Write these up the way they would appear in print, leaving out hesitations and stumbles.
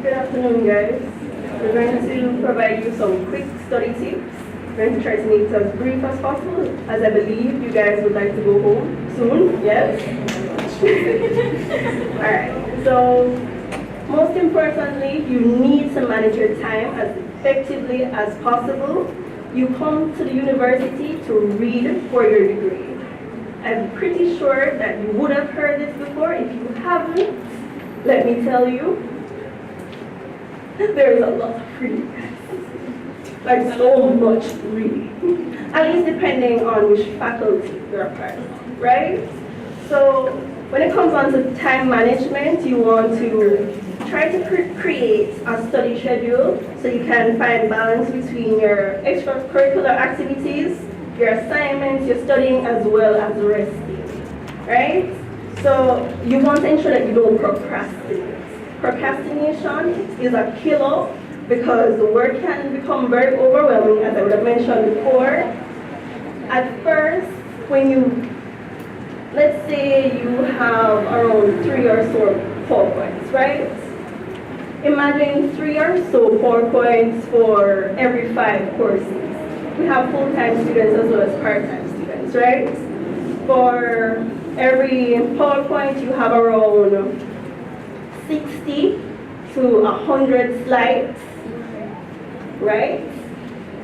Good afternoon, guys. We're going to provide you some quick study tips. We're going to try to make it as brief as possible, as I believe you guys would like to go home soon, yes? Alright, so most importantly, you need to manage your time as effectively as possible. You come to the university to read for your degree. I'm pretty sure that you would have heard this before. If you haven't, let me tell you, there is a lot of reading. Like so much reading. At least depending on which faculty you're a part of, right? So when it comes on to time management, you want to try to create a study schedule so you can find balance between your extracurricular activities, your assignments, your studying, as well as resting, right? So you want to ensure that you don't procrastinate. Procrastination is a killer because the work can become very overwhelming, as I would have mentioned before. At first, when you, let's say you have around 3 or so PowerPoints, right? Imagine 3 or so PowerPoints for every 5 courses. We have full-time students as well as part-time students, right? For every PowerPoint, you have around 60 to 100 slides, right?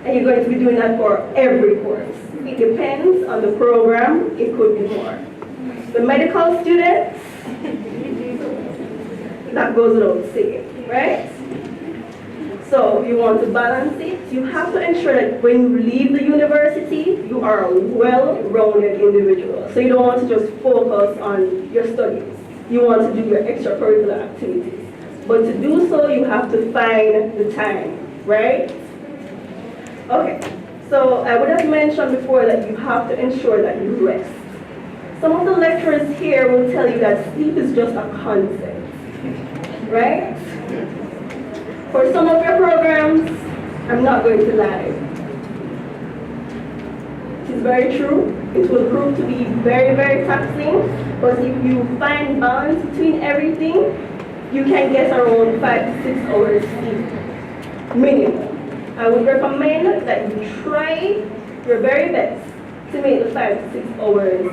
And you're going to be doing that for every course. It depends on the program, it could be more. The medical students, that goes without saying, right? So you want to balance it. You have to ensure that when you leave the university, you are a well-rounded individual. So you don't want to just focus on your studies. You want to do your extracurricular activities. But to do so, you have to find the time, right? Okay, so I would have mentioned before that you have to ensure that you rest. Some of the lecturers here will tell you that sleep is just a concept, right? For some of your programs, I'm not going to lie. It is very true. It will prove to be very, very taxing, but if you find balance between everything, you can get around 5 to 6 hours sleep, minimum. I would recommend that you try your very best to make the 5 to 6 hours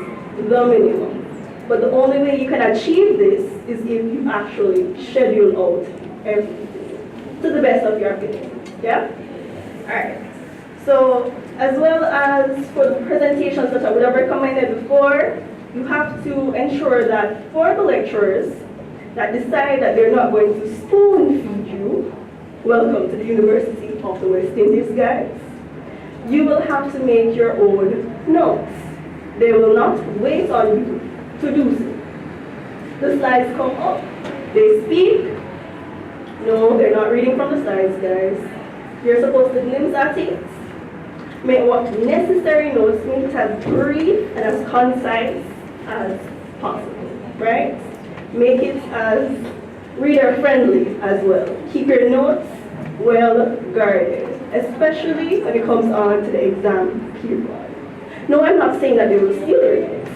the minimum. But the only way you can achieve this is if you actually schedule out everything to the best of your ability. Yeah? Alright. So, as well as for the presentations that I would have recommended before, you have to ensure that for the lecturers that decide that they're not going to spoon feed you, welcome to the University of the West Indies, guys. You will have to make your own notes. They will not wait on you to do so. The slides come up, they speak. No, they're not reading from the slides, guys. You're supposed to glimpse at it. Make what necessary notes, make it as brief and as concise as possible, right? Make it as reader-friendly as well. Keep your notes well guarded, especially when it comes on to the exam period. No, I'm not saying that they will steal your notes,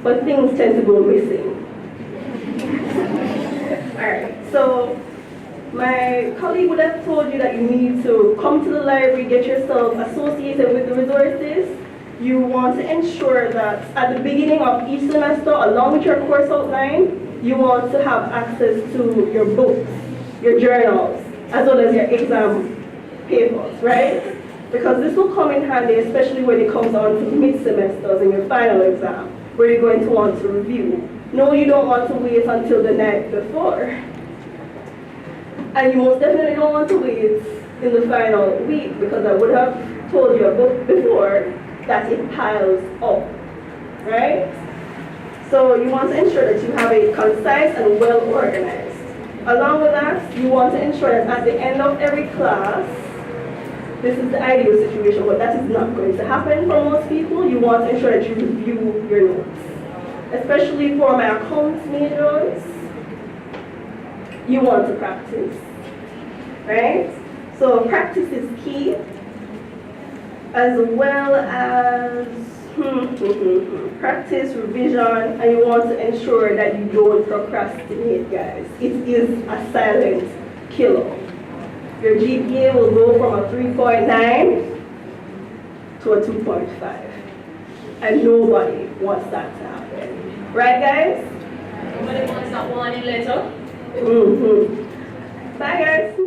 but things tend to go missing. All right, so my colleague would have told you that you need to come to the library, get yourself associated with the resources. You want to ensure that at the beginning of each semester, along with your course outline, you want to have access to your books, your journals, as well as your exam papers, right? Because this will come in handy, especially when it comes on to mid-semesters and your final exam, where you're going to want to review. No, you don't want to wait until the night before. And you most definitely don't want to wait in the final week, because I would have told you before that it piles up, right? So you want to ensure that you have a concise and well organized. Along with that, you want to ensure that at the end of every class, this is the ideal situation, but that is not going to happen for most people. You want to ensure that you review your notes. Especially for my accounts majors, you want to practice, right? So practice is key, as well as practice, revision, and you want to ensure that you don't procrastinate, guys. It is a silent killer. Your GPA will go from a 3.9 to a 2.5. And nobody wants that to happen. Right, guys? Nobody wants that warning letter. Mm-hmm. Bye, guys.